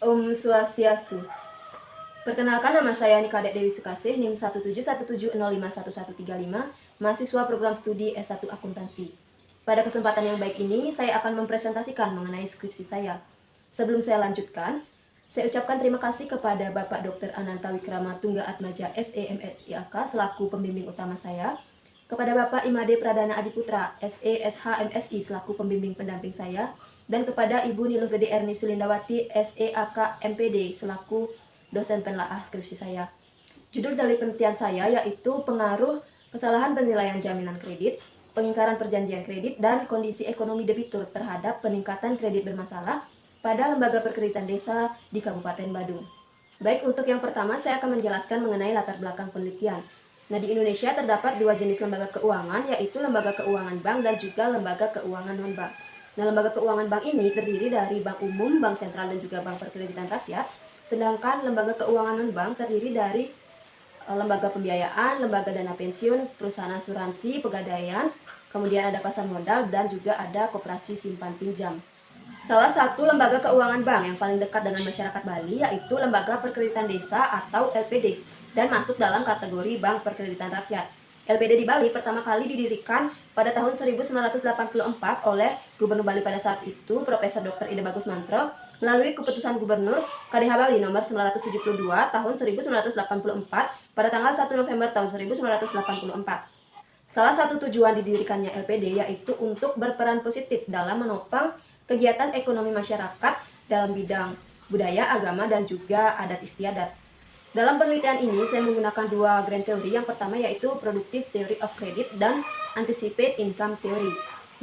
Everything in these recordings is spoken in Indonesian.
Om Swastiastu. Perkenalkan, nama saya Nikadek Dewi Sukasih, NIM 17170511135, mahasiswa program studi S1 Akuntansi. Pada kesempatan yang baik ini, saya akan mempresentasikan mengenai skripsi saya. Sebelum saya lanjutkan, saya ucapkan terima kasih kepada Bapak Dr. Ananta Wikrama Tungga Atmaja SEMSIAK selaku pembimbing utama saya, kepada Bapak Imade Pradana Adiputra SESHMSI selaku pembimbing pendamping saya, dan kepada Ibu Niluh Gede Erni Sulindawati SEAK MPD selaku dosen penelaah skripsi saya. Judul dari penelitian saya yaitu pengaruh kesalahan penilaian jaminan kredit, pengingkaran perjanjian kredit, dan kondisi ekonomi debitur terhadap peningkatan kredit bermasalah pada lembaga perkreditan desa di Kabupaten Badung. Baik, untuk yang pertama saya akan menjelaskan mengenai latar belakang penelitian. Nah, di Indonesia terdapat dua jenis lembaga keuangan, yaitu lembaga keuangan bank dan juga lembaga keuangan non-bank. Nah, lembaga keuangan bank ini terdiri dari bank umum, bank sentral, dan juga bank perkreditan rakyat. Sedangkan lembaga keuangan non-bank terdiri dari lembaga pembiayaan, lembaga dana pensiun, perusahaan asuransi, pegadaian, kemudian ada pasar modal, dan juga ada koperasi simpan pinjam. Salah satu lembaga keuangan bank yang paling dekat dengan masyarakat Bali yaitu Lembaga Perkreditan Desa atau LPD, dan masuk dalam kategori Bank Perkreditan Rakyat. LPD di Bali pertama kali didirikan pada tahun 1984 oleh Gubernur Bali pada saat itu, Profesor Dr. Ida Bagus Mantro, melalui keputusan Gubernur KDH Bali nomor 972 tahun 1984 pada tanggal 1 November tahun 1984. Salah satu tujuan didirikannya LPD yaitu untuk berperan positif dalam menopang kegiatan ekonomi masyarakat dalam bidang budaya, agama, dan juga adat istiadat. Dalam penelitian ini, saya menggunakan dua grand theory. Yang pertama yaitu Productive Theory of Credit dan Anticipate Income Theory.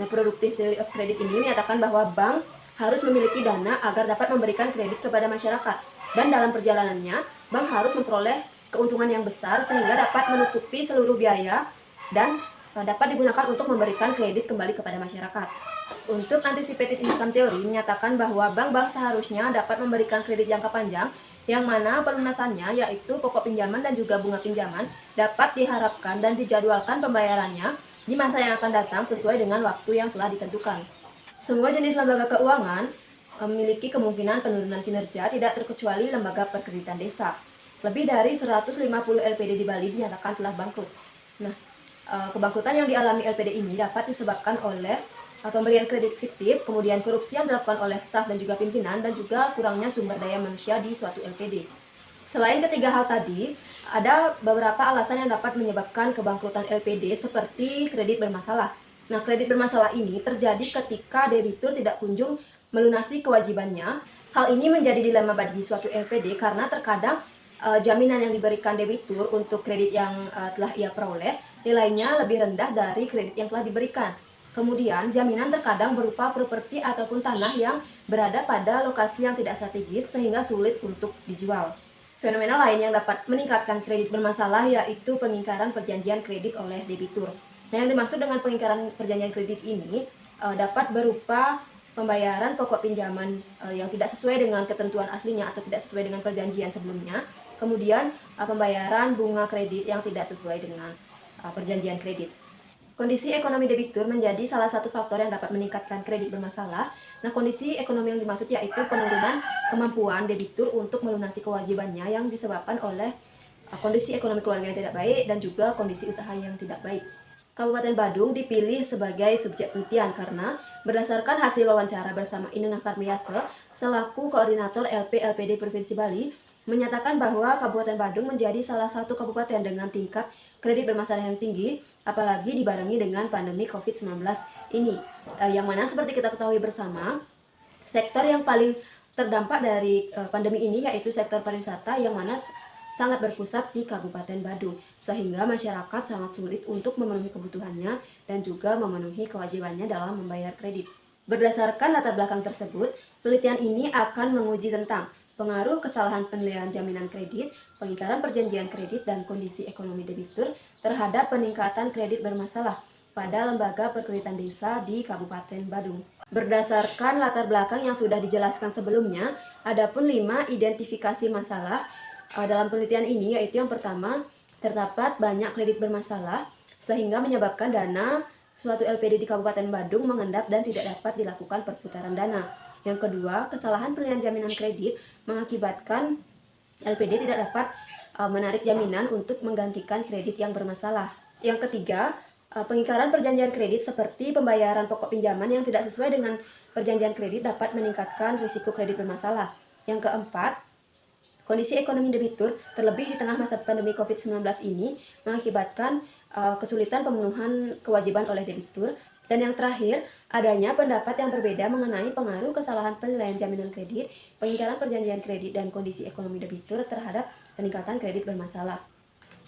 Nah, Productive Theory of Credit ini menyatakan bahwa bank harus memiliki dana agar dapat memberikan kredit kepada masyarakat. Dan dalam perjalanannya, bank harus memperoleh keuntungan yang besar sehingga dapat menutupi seluruh biaya dan dapat digunakan untuk memberikan kredit kembali kepada masyarakat. Untuk Anticipated Income Theory menyatakan bahwa bank-bank seharusnya dapat memberikan kredit jangka panjang yang mana pelunasannya yaitu pokok pinjaman dan juga bunga pinjaman dapat diharapkan dan dijadwalkan pembayarannya di masa yang akan datang sesuai dengan waktu yang telah ditentukan. Semua jenis lembaga keuangan memiliki kemungkinan penurunan kinerja, tidak terkecuali lembaga perkreditan desa. Lebih dari 150 LPD di Bali dinyatakan telah bangkrut. Nah, kebangkrutan yang dialami LPD ini dapat disebabkan oleh pemberian kredit fiktif, kemudian korupsi yang dilakukan oleh staf dan juga pimpinan, dan juga kurangnya sumber daya manusia di suatu LPD. Selain ketiga hal tadi, ada beberapa alasan yang dapat menyebabkan kebangkrutan LPD seperti kredit bermasalah. Nah, kredit bermasalah ini terjadi ketika debitur tidak kunjung melunasi kewajibannya. Hal ini menjadi dilema bagi suatu LPD karena terkadang jaminan yang diberikan debitur untuk kredit yang telah ia peroleh nilainya lebih rendah dari kredit yang telah diberikan. Kemudian, jaminan terkadang berupa properti ataupun tanah yang berada pada lokasi yang tidak strategis sehingga sulit untuk dijual. Fenomena lain yang dapat meningkatkan kredit bermasalah yaitu pengingkaran perjanjian kredit oleh debitur. Nah, yang dimaksud dengan pengingkaran perjanjian kredit ini dapat berupa pembayaran pokok pinjaman yang tidak sesuai dengan ketentuan aslinya atau tidak sesuai dengan perjanjian sebelumnya. Kemudian, pembayaran bunga kredit yang tidak sesuai dengan perjanjian kredit. Kondisi ekonomi debitur menjadi salah satu faktor yang dapat meningkatkan kredit bermasalah. Nah, kondisi ekonomi yang dimaksud yaitu penurunan kemampuan debitur untuk melunasi kewajibannya yang disebabkan oleh kondisi ekonomi keluarga yang tidak baik dan juga kondisi usaha yang tidak baik. Kabupaten Badung dipilih sebagai subjek penelitian karena berdasarkan hasil wawancara bersama Inengah Karmiase selaku koordinator LPD Provinsi Bali, menyatakan bahwa Kabupaten Badung menjadi salah satu kabupaten dengan tingkat kredit bermasalah yang tinggi, apalagi dibarengi dengan pandemi COVID-19 ini. Yang mana seperti kita ketahui bersama, sektor yang paling terdampak dari pandemi ini yaitu sektor pariwisata yang mana sangat berpusat di Kabupaten Badung, sehingga masyarakat sangat sulit untuk memenuhi kebutuhannya dan juga memenuhi kewajibannya dalam membayar kredit. Berdasarkan latar belakang tersebut, penelitian ini akan menguji tentang pengaruh kesalahan penilaian jaminan kredit, pengingkaran perjanjian kredit, dan kondisi ekonomi debitur terhadap peningkatan kredit bermasalah pada lembaga perkreditan desa di Kabupaten Badung. Berdasarkan latar belakang yang sudah dijelaskan sebelumnya, adapun 5 identifikasi masalah dalam penelitian ini yaitu yang pertama, terdapat banyak kredit bermasalah sehingga menyebabkan dana suatu LPD di Kabupaten Badung mengendap dan tidak dapat dilakukan perputaran dana. Yang kedua, kesalahan penilaian jaminan kredit mengakibatkan LPD tidak dapat menarik jaminan untuk menggantikan kredit yang bermasalah. Yang ketiga, pengingkaran perjanjian kredit seperti pembayaran pokok pinjaman yang tidak sesuai dengan perjanjian kredit dapat meningkatkan risiko kredit bermasalah. Yang keempat, kondisi ekonomi debitur terlebih di tengah masa pandemi COVID-19 ini mengakibatkan kesulitan pemenuhan kewajiban oleh debitur. Dan yang terakhir, adanya pendapat yang berbeda mengenai pengaruh kesalahan penilaian jaminan kredit, pengingkaran perjanjian kredit, dan kondisi ekonomi debitur terhadap peningkatan kredit bermasalah.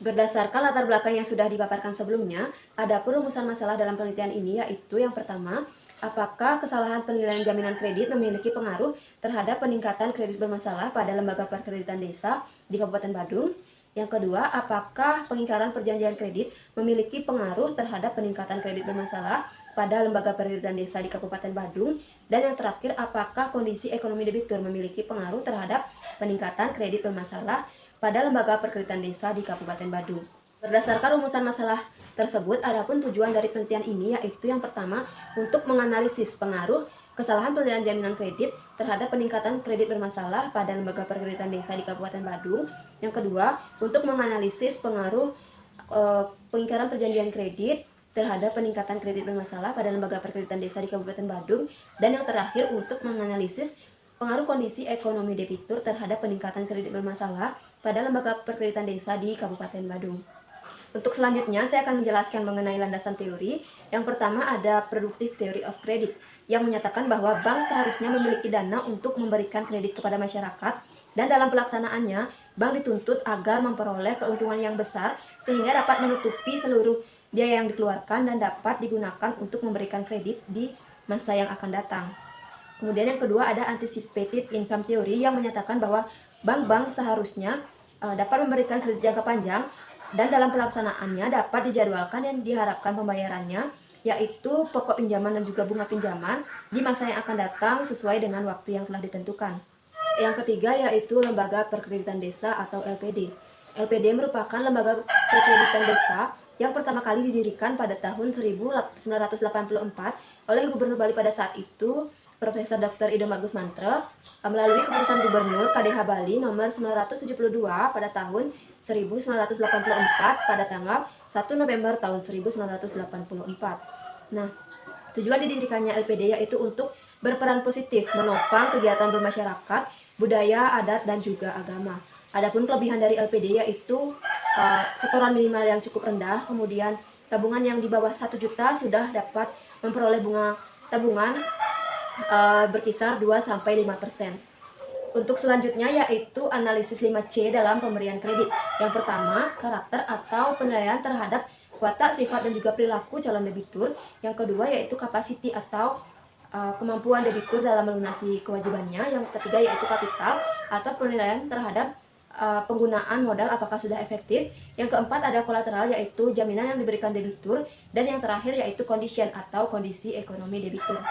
Berdasarkan latar belakang yang sudah dipaparkan sebelumnya, ada perumusan masalah dalam penelitian ini, yaitu yang pertama, apakah kesalahan penilaian jaminan kredit memiliki pengaruh terhadap peningkatan kredit bermasalah pada lembaga perkreditan desa di Kabupaten Badung? Yang kedua, apakah pengingkaran perjanjian kredit memiliki pengaruh terhadap peningkatan kredit bermasalah pada lembaga perkreditan desa di Kabupaten Badung? Dan yang terakhir, apakah kondisi ekonomi debitur memiliki pengaruh terhadap peningkatan kredit bermasalah pada lembaga perkreditan desa di Kabupaten Badung? Berdasarkan rumusan masalah tersebut, adapun tujuan dari penelitian ini yaitu yang pertama, untuk menganalisis pengaruh kesalahan penilaian jaminan kredit terhadap peningkatan kredit bermasalah pada lembaga perkreditan desa di Kabupaten Badung. Yang kedua, untuk menganalisis pengaruh pengingkaran perjanjian kredit terhadap peningkatan kredit bermasalah pada lembaga perkreditan desa di Kabupaten Badung. Dan yang terakhir, untuk menganalisis pengaruh kondisi ekonomi debitur terhadap peningkatan kredit bermasalah pada lembaga perkreditan desa di Kabupaten Badung. Untuk selanjutnya, saya akan menjelaskan mengenai landasan teori. Yang pertama ada Productive Theory of Credit, yang menyatakan bahwa bank seharusnya memiliki dana untuk memberikan kredit kepada masyarakat, dan dalam pelaksanaannya, bank dituntut agar memperoleh keuntungan yang besar sehingga dapat menutupi seluruh biaya yang dikeluarkan dan dapat digunakan untuk memberikan kredit di masa yang akan datang. Kemudian yang kedua ada Anticipated Income Theory, yang menyatakan bahwa bank-bank seharusnya dapat memberikan kredit jangka panjang dan dalam pelaksanaannya dapat dijadwalkan dan diharapkan pembayarannya, yaitu pokok pinjaman dan juga bunga pinjaman di masa yang akan datang sesuai dengan waktu yang telah ditentukan. Yang ketiga yaitu Lembaga Perkreditan Desa atau LPD. LPD merupakan lembaga perkreditan desa yang pertama kali didirikan pada tahun 1984 oleh Gubernur Bali pada saat itu, Profesor Dr. Idham Agus Mantre, melalui keputusan Gubernur KDH Bali nomor 972 pada tahun 1984 pada tanggal 1 November tahun 1984. Nah, tujuan didirikannya LPD yaitu untuk berperan positif menopang kegiatan bermasyarakat, budaya, adat, dan juga agama. Adapun kelebihan dari LPD yaitu setoran minimal yang cukup rendah, kemudian tabungan yang di bawah 1 juta sudah dapat memperoleh bunga tabungan berkisar 2-5%. Untuk selanjutnya yaitu analisis 5C dalam pemberian kredit. Yang pertama, karakter atau penilaian terhadap watak, sifat, dan juga perilaku calon debitur. Yang kedua yaitu capacity atau kemampuan debitur dalam melunasi kewajibannya. Yang ketiga yaitu kapital atau penilaian terhadap penggunaan modal apakah sudah efektif. Yang keempat ada kolateral yaitu jaminan yang diberikan debitur. Dan yang terakhir yaitu condition atau kondisi ekonomi debitur.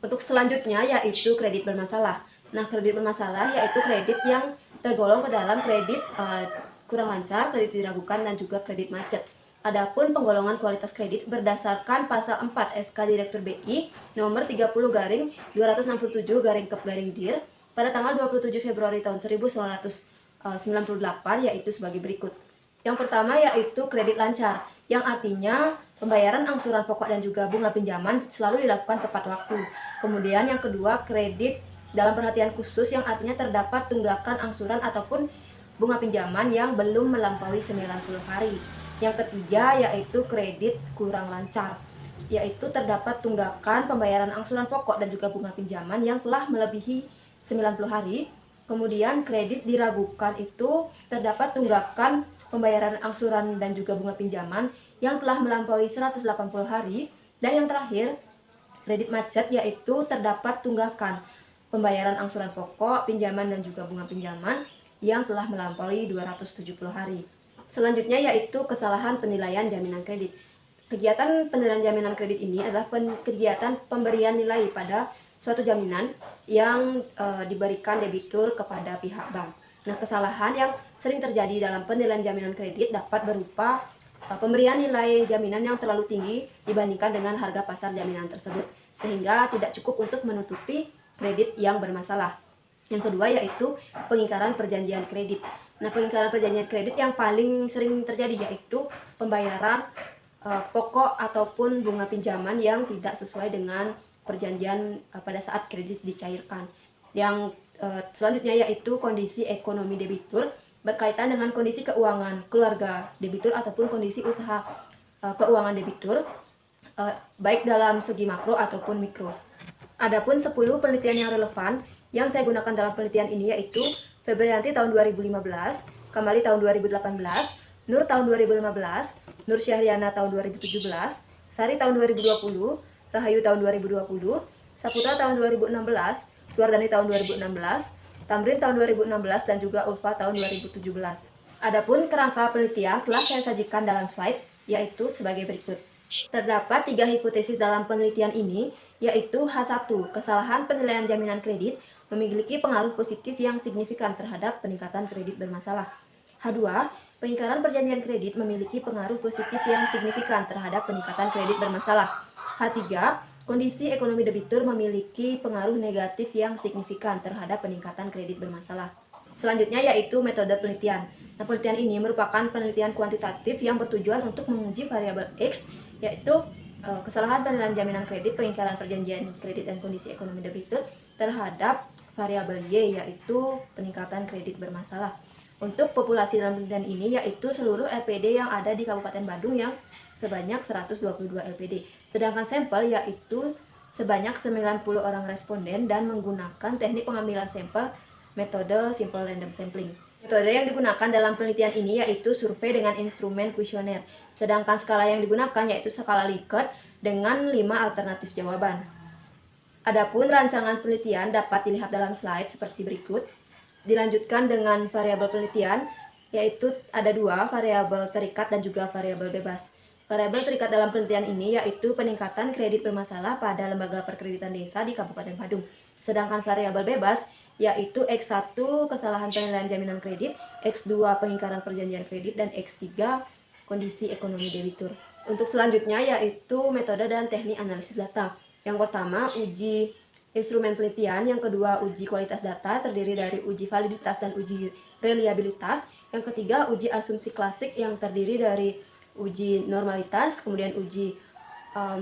Untuk selanjutnya yaitu kredit bermasalah. Nah, kredit bermasalah yaitu kredit yang tergolong ke dalam kredit kurang lancar, kredit diragukan, dan juga kredit macet. Adapun penggolongan kualitas kredit berdasarkan pasal 4 SK Direktur BI nomor 30/267/Kep/Dir pada tanggal 27 Februari tahun 1998 yaitu sebagai berikut. Yang pertama yaitu kredit lancar, yang artinya pembayaran angsuran pokok dan juga bunga pinjaman selalu dilakukan tepat waktu. Kemudian yang kedua kredit dalam perhatian khusus, yang artinya terdapat tunggakan angsuran ataupun bunga pinjaman yang belum melampaui 90 hari. Yang ketiga yaitu kredit kurang lancar, yaitu terdapat tunggakan pembayaran angsuran pokok dan juga bunga pinjaman yang telah melebihi 90 hari. Kemudian kredit diragukan itu terdapat tunggakan pembayaran angsuran dan juga bunga pinjaman yang telah melampaui 180 hari. Dan yang terakhir kredit macet, yaitu terdapat tunggakan pembayaran angsuran pokok, pinjaman, dan juga bunga pinjaman yang telah melampaui 270 hari. Selanjutnya yaitu kesalahan penilaian jaminan kredit. Kegiatan penilaian jaminan kredit ini adalah kegiatan pemberian nilai pada suatu jaminan yang diberikan debitur kepada pihak bank. Nah, kesalahan yang sering terjadi dalam penilaian jaminan kredit dapat berupa pemberian nilai jaminan yang terlalu tinggi dibandingkan dengan harga pasar jaminan tersebut, sehingga tidak cukup untuk menutupi kredit yang bermasalah. Yang kedua yaitu pengingkaran perjanjian kredit. Nah, pengingkaran perjanjian kredit yang paling sering terjadi yaitu pembayaran pokok ataupun bunga pinjaman yang tidak sesuai dengan perjanjian pada saat kredit dicairkan. Yang selanjutnya yaitu kondisi ekonomi debitur berkaitan dengan kondisi keuangan keluarga debitur ataupun kondisi usaha keuangan debitur, baik dalam segi makro ataupun mikro. Adapun 10 penelitian yang relevan yang saya gunakan dalam penelitian ini yaitu Febrianti tahun 2015, Kamali tahun 2018, Nur tahun 2015, Nur Syahriana tahun 2017, Sari tahun 2020, Rahayu tahun 2020, Saputra tahun 2016, Suardani tahun 2016, Tamrin tahun 2016, dan juga Ulfa tahun 2017. Adapun kerangka penelitian telah saya sajikan dalam slide, yaitu sebagai berikut. Terdapat 3 hipotesis dalam penelitian ini, yaitu H1, kesalahan penilaian jaminan kredit memiliki pengaruh positif yang signifikan terhadap peningkatan kredit bermasalah. H2, pengingkaran perjanjian kredit memiliki pengaruh positif yang signifikan terhadap peningkatan kredit bermasalah. H3, kondisi ekonomi debitur memiliki pengaruh negatif yang signifikan terhadap peningkatan kredit bermasalah. Selanjutnya yaitu metode penelitian. Nah, penelitian ini merupakan penelitian kuantitatif yang bertujuan untuk menguji variabel X, yaitu kesalahan penilaian jaminan kredit, pengingkaran perjanjian kredit, dan kondisi ekonomi debitur terhadap variabel Y, yaitu peningkatan kredit bermasalah. Untuk populasi dalam penelitian ini yaitu seluruh LPD yang ada di Kabupaten Bandung yang sebanyak 122 LPD. Sedangkan sampel yaitu sebanyak 90 orang responden dan menggunakan teknik pengambilan sampel metode simple random sampling. Metode yang digunakan dalam penelitian ini yaitu survei dengan instrumen kuesioner. Sedangkan skala yang digunakan yaitu skala Likert dengan 5 alternatif jawaban. Adapun rancangan penelitian dapat dilihat dalam slide seperti berikut. Dilanjutkan dengan variabel penelitian, yaitu ada 2, variabel terikat dan juga variabel bebas. Variabel terikat dalam penelitian ini yaitu peningkatan kredit bermasalah pada lembaga perkreditan desa di Kabupaten Badung. Sedangkan variabel bebas yaitu X1 kesalahan penilaian jaminan kredit, X2 pengingkaran perjanjian kredit, dan X3 kondisi ekonomi debitur. Untuk selanjutnya yaitu metode dan teknik analisis data. Yang pertama uji instrumen penelitian, yang kedua uji kualitas data terdiri dari uji validitas dan uji reliabilitas, yang ketiga uji asumsi klasik yang terdiri dari uji normalitas, kemudian uji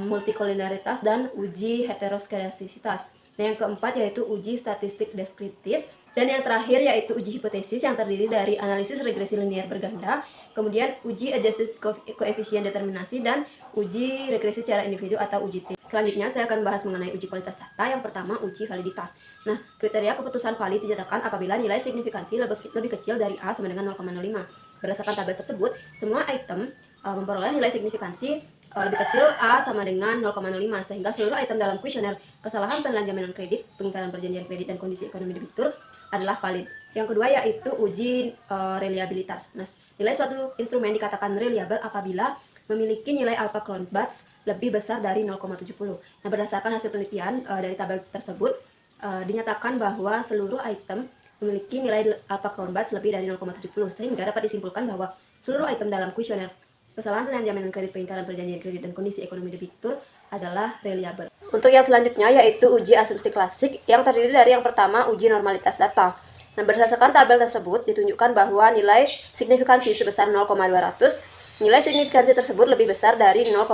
multikolinialitas, dan uji heteroskedastisitas. Dan yang keempat yaitu uji statistik deskriptif, dan yang terakhir yaitu uji hipotesis yang terdiri dari analisis regresi linear berganda, kemudian uji adjusted koefisien determinasi, dan uji regresi secara individu atau uji T. Selanjutnya saya akan bahas mengenai uji kualitas data. Yang pertama uji validitas. Nah, kriteria keputusan valid dinyatakan apabila nilai signifikansi lebih kecil dari A sama dengan 0,05. Berdasarkan tabel tersebut, semua item memperoleh nilai signifikansi lebih kecil A sama dengan 0,05, sehingga seluruh item dalam kuesioner kesalahan penilaian jaminan kredit, pengingkaran perjanjian kredit, dan kondisi ekonomi debitur adalah valid. Yang kedua yaitu uji reliabilitas. Nah, nilai suatu instrumen dikatakan reliable apabila memiliki nilai alpha Cronbachs lebih besar dari 0,70. Nah, berdasarkan hasil penelitian dari tabel tersebut dinyatakan bahwa seluruh item memiliki nilai alpha Cronbachs lebih dari 0,70, sehingga dapat disimpulkan bahwa seluruh item dalam kuesioner kesalahan penilaian jaminan kredit, pengingkaran perjanjian kredit, dan kondisi ekonomi debitur adalah reliable. Untuk yang selanjutnya yaitu uji asumsi klasik yang terdiri dari yang pertama uji normalitas data. Nah, berdasarkan tabel tersebut ditunjukkan bahwa nilai signifikansi sebesar 0,200, nilai signifikansi tersebut lebih besar dari 0,05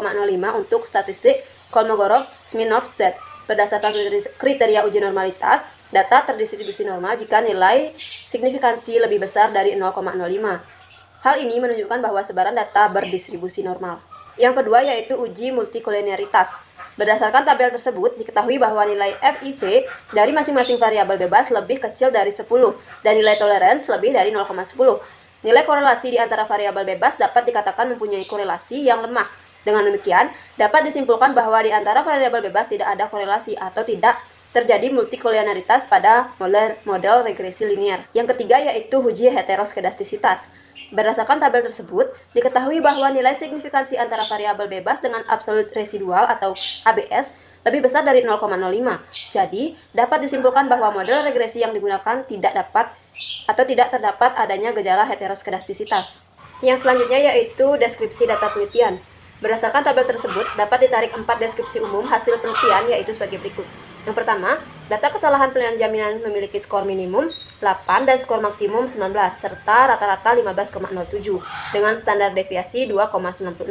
untuk statistik Kolmogorov-Smirnov-Z. Berdasarkan kriteria uji normalitas, data terdistribusi normal jika nilai signifikansi lebih besar dari 0,05. Hal ini menunjukkan bahwa sebaran data berdistribusi normal. Yang kedua yaitu uji multikoliniaritas. Berdasarkan tabel tersebut, diketahui bahwa nilai FIV dari masing-masing variabel bebas lebih kecil dari 10 dan nilai tolerance lebih dari 0,10. Nilai korelasi di antara variabel bebas dapat dikatakan mempunyai korelasi yang lemah. Dengan demikian, dapat disimpulkan bahwa di antara variabel bebas tidak ada korelasi atau tidak terjadi multikoliniaritas pada model regresi linear. Yang ketiga yaitu uji heteroskedastisitas. Berdasarkan tabel tersebut, diketahui bahwa nilai signifikansi antara variabel bebas dengan absolut residual atau ABS lebih besar dari 0,05. Jadi, dapat disimpulkan bahwa model regresi yang digunakan tidak terdapat adanya gejala heteroskedastisitas. Yang selanjutnya yaitu deskripsi data penelitian. Berdasarkan tabel tersebut, dapat ditarik 4 deskripsi umum hasil penelitian yaitu sebagai berikut. Yang pertama, data kesalahan penilaian jaminan memiliki skor minimum 8 dan skor maksimum 19, serta rata-rata 15,07 dengan standar deviasi 2,96.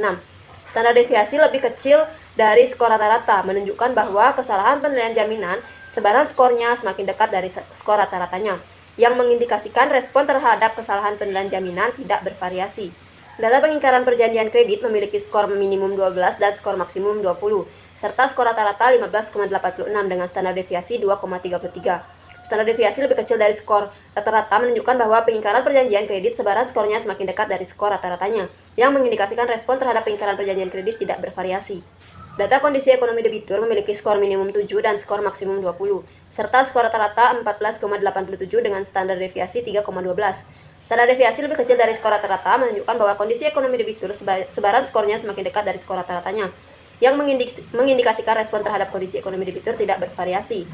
Standar deviasi lebih kecil dari skor rata-rata, menunjukkan bahwa kesalahan penilaian jaminan sebaran skornya semakin dekat dari skor rata-ratanya, yang mengindikasikan respon terhadap kesalahan penilaian jaminan tidak bervariasi. Data pengingkaran perjanjian kredit memiliki skor minimum 12 dan skor maksimum 20, serta skor rata-rata 15,86 dengan standar deviasi 2,33. Standar deviasi lebih kecil dari skor rata-rata menunjukkan bahwa pengingkaran perjanjian kredit sebaran skornya semakin dekat dari skor rata-ratanya, yang mengindikasikan respon terhadap pengingkaran perjanjian kredit tidak bervariasi. Data kondisi ekonomi debitur memiliki skor minimum 7 dan skor maksimum 20, serta skor rata-rata 14,87 dengan standar deviasi 3,12. Standar deviasi lebih kecil dari skor rata-rata menunjukkan bahwa kondisi ekonomi debitur sebaran skornya semakin dekat dari skor rata-ratanya, yang mengindikasikan respon terhadap kondisi ekonomi debitur tidak bervariasi.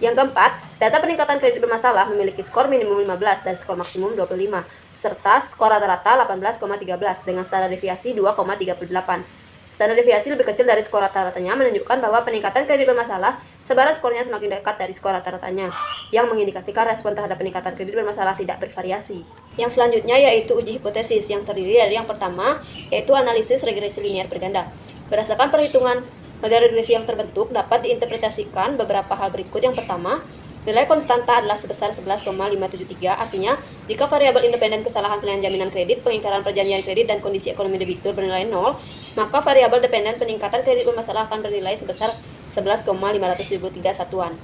Yang keempat, data peningkatan kredit bermasalah memiliki skor minimum 15 dan skor maksimum 25, serta skor rata-rata 18,13 dengan standar deviasi 2,38. Standar deviasi lebih kecil dari skor rata-ratanya menunjukkan bahwa peningkatan kredit bermasalah sebaran skornya semakin dekat dari skor rata-ratanya, yang mengindikasikan respon terhadap peningkatan kredit bermasalah tidak bervariasi. Yang selanjutnya yaitu uji hipotesis, yang terdiri dari yang pertama yaitu analisis regresi linear berganda. Berdasarkan perhitungan model regresi yang terbentuk dapat diinterpretasikan beberapa hal berikut. Yang pertama, nilai konstanta adalah sebesar 11,573, artinya jika variabel independen kesalahan penilaian jaminan kredit, pengingkaran perjanjian kredit, dan kondisi ekonomi debitur bernilai 0, maka variabel dependen peningkatan kredit bermasalah akan bernilai sebesar 11,573 satuan.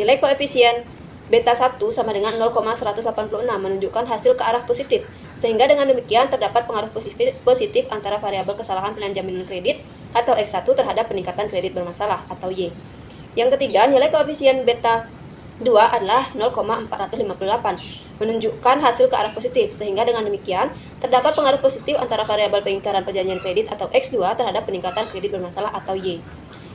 Nilai koefisien beta 1 sama dengan 0,186 menunjukkan hasil ke arah positif, sehingga dengan demikian terdapat pengaruh positif antara variabel kesalahan penilaian jaminan kredit atau X1 terhadap peningkatan kredit bermasalah atau Y. Yang ketiga, nilai koefisien beta 2 adalah 0,458 menunjukkan hasil ke arah positif, sehingga dengan demikian terdapat pengaruh positif antara variabel pengingkaran perjanjian kredit atau X2 terhadap peningkatan kredit bermasalah atau Y.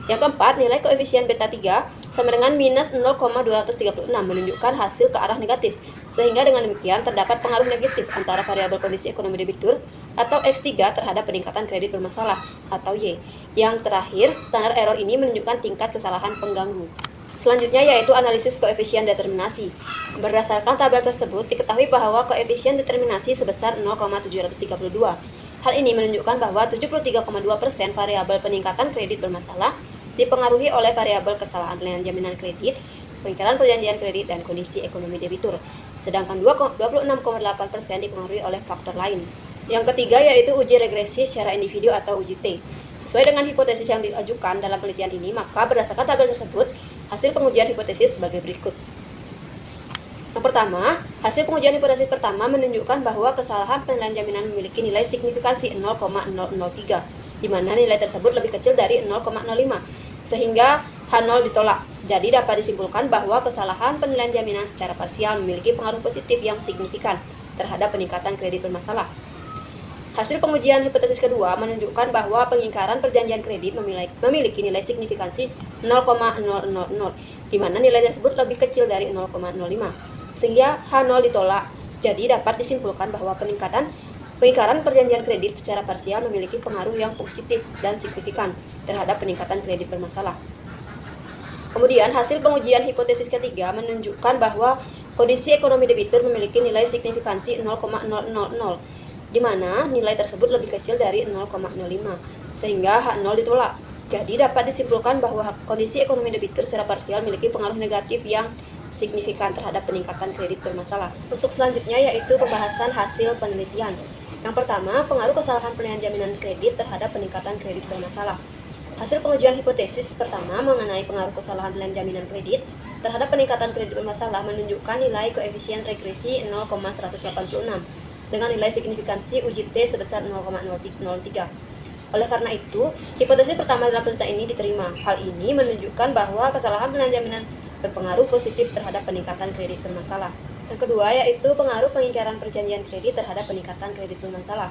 Yang keempat, nilai koefisien beta 3 sama dengan minus 0,236 menunjukkan hasil ke arah negatif, sehingga dengan demikian terdapat pengaruh negatif antara variabel kondisi ekonomi debitur atau X3 terhadap peningkatan kredit bermasalah atau Y. Yang terakhir, standar error ini menunjukkan tingkat kesalahan pengganggu. Selanjutnya yaitu analisis koefisien determinasi. Berdasarkan tabel tersebut, diketahui bahwa koefisien determinasi sebesar 0,732. Hal ini menunjukkan bahwa 73,2% variabel peningkatan kredit bermasalah dipengaruhi oleh variabel kesalahan penilaian jaminan kredit, pengingkaran perjanjian kredit, dan kondisi ekonomi debitur, sedangkan 26,8% dipengaruhi oleh faktor lain. Yang ketiga yaitu uji regresi secara individu atau uji T. Sesuai dengan hipotesis yang diajukan dalam penelitian ini, maka berdasarkan tabel tersebut, hasil pengujian hipotesis sebagai berikut. Yang pertama, hasil pengujian hipotesis pertama menunjukkan bahwa kesalahan penilaian jaminan memiliki nilai signifikansi 0,003, di mana nilai tersebut lebih kecil dari 0,05, sehingga H0 ditolak. Jadi dapat disimpulkan bahwa kesalahan penilaian jaminan secara parsial memiliki pengaruh positif yang signifikan terhadap peningkatan kredit bermasalah. Hasil pengujian hipotesis kedua menunjukkan bahwa pengingkaran perjanjian kredit memiliki nilai signifikansi 0,000, di mana nilai tersebut lebih kecil dari 0,05, sehingga H0 ditolak. Jadi dapat disimpulkan bahwa pengingkaran perjanjian kredit secara parsial memiliki pengaruh yang positif dan signifikan terhadap peningkatan kredit bermasalah. Kemudian hasil pengujian hipotesis ketiga menunjukkan bahwa kondisi ekonomi debitur memiliki nilai signifikansi 0,000, di mana nilai tersebut lebih kecil dari 0,05, sehingga H0 ditolak. Jadi dapat disimpulkan bahwa kondisi ekonomi debitur secara parsial memiliki pengaruh negatif yang signifikan terhadap peningkatan kredit bermasalah. Untuk selanjutnya yaitu pembahasan hasil penelitian. Yang pertama, pengaruh kesalahan penilaian jaminan kredit terhadap peningkatan kredit bermasalah. Hasil pengujian hipotesis pertama mengenai pengaruh kesalahan penilaian jaminan kredit terhadap peningkatan kredit bermasalah menunjukkan nilai koefisien regresi 0,186 dengan nilai signifikansi uji T sebesar 0,003. Oleh karena itu, hipotesis pertama dalam penelitian ini diterima. Hal ini menunjukkan bahwa kesalahan penilaian jaminan berpengaruh positif terhadap peningkatan kredit bermasalah. Yang kedua yaitu pengaruh pengingkaran perjanjian kredit terhadap peningkatan kredit bermasalah.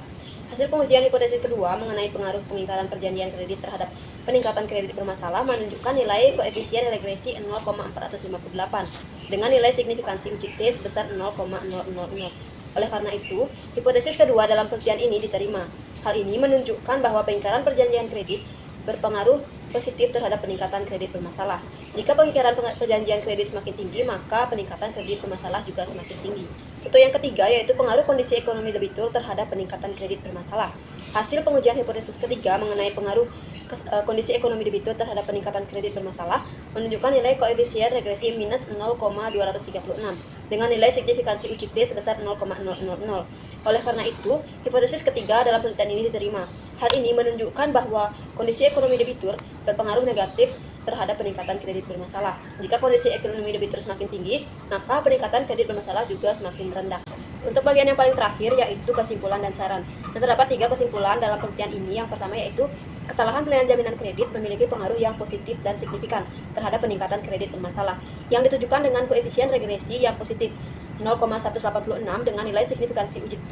Hasil pengujian hipotesis kedua mengenai pengaruh pengingkaran perjanjian kredit terhadap peningkatan kredit bermasalah menunjukkan nilai koefisien regresi 0,458 dengan nilai signifikansi uji T sebesar 0,000. Oleh karena itu, hipotesis kedua dalam penelitian ini diterima. Hal ini menunjukkan bahwa pengingkaran perjanjian kredit berpengaruh positif terhadap peningkatan kredit bermasalah. Jika pengikiran perjanjian kredit semakin tinggi, maka peningkatan kredit bermasalah juga semakin tinggi. Untuk yang ketiga, yaitu pengaruh kondisi ekonomi debitur terhadap peningkatan kredit bermasalah. Hasil pengujian hipotesis ketiga mengenai pengaruh kondisi ekonomi debitur terhadap peningkatan kredit bermasalah menunjukkan nilai koefisien regresi minus 0,236 dengan nilai signifikansi UJT sebesar 0,000. Oleh karena itu, hipotesis ketiga dalam penelitian ini diterima. Hal ini menunjukkan bahwa kondisi ekonomi debitur berpengaruh negatif terhadap peningkatan kredit bermasalah. Jika kondisi ekonomi debitur semakin tinggi, maka peningkatan kredit bermasalah juga semakin rendah. Untuk bagian yang paling terakhir, yaitu kesimpulan dan saran. Terdapat 3 kesimpulan dalam penelitian ini. Yang pertama yaitu kesalahan pelayanan jaminan kredit memiliki pengaruh yang positif dan signifikan terhadap peningkatan kredit bermasalah, yang ditunjukkan dengan koefisien regresi yang positif 0,186 dengan nilai signifikansi UJT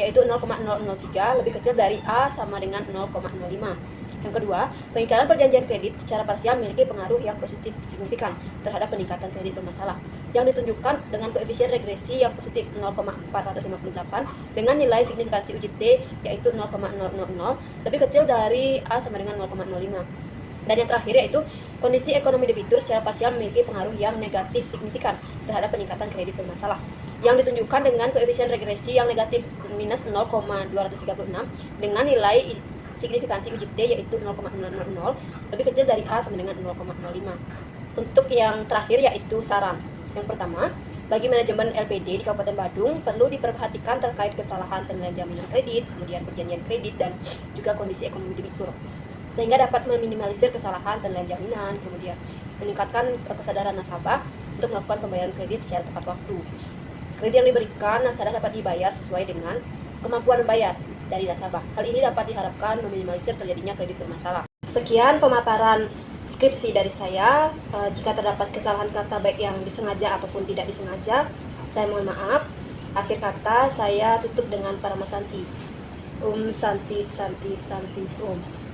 yaitu 0,003 lebih kecil dari A sama dengan 0,05. Yang kedua, pengingkaran perjanjian kredit secara parsial memiliki pengaruh yang positif signifikan terhadap peningkatan kredit bermasalah, yang ditunjukkan dengan koefisien regresi yang positif 0,458 dengan nilai signifikansi UJT yaitu 0,000 lebih kecil dari A sama dengan 0,05. Dan yang terakhir yaitu kondisi ekonomi debitur secara parsial memiliki pengaruh yang negatif signifikan terhadap peningkatan kredit bermasalah, yang ditunjukkan dengan koefisien regresi yang negatif minus 0,236 dengan nilai signifikansi UJT yaitu 0,000 lebih kecil dari A sama dengan 0,05. Untuk yang terakhir yaitu saran. Yang pertama, bagi manajemen LPD di Kabupaten Badung perlu diperhatikan terkait kesalahan penilaian jaminan kredit, kemudian perjanjian kredit dan juga kondisi ekonomi debitur, sehingga dapat meminimalisir kesalahan penilaian jaminan, kemudian meningkatkan kesadaran nasabah untuk melakukan pembayaran kredit secara tepat waktu. Kredit yang diberikan nasabah dapat dibayar sesuai dengan kemampuan membayar dari nasabah. Hal ini dapat diharapkan meminimalisir terjadinya kredit bermasalah. Sekian pemaparan skripsi dari saya. Jika terdapat kesalahan kata baik yang disengaja ataupun tidak disengaja, saya mohon maaf. Akhir kata saya tutup dengan Paramasanti. Santi Santi Santi Om.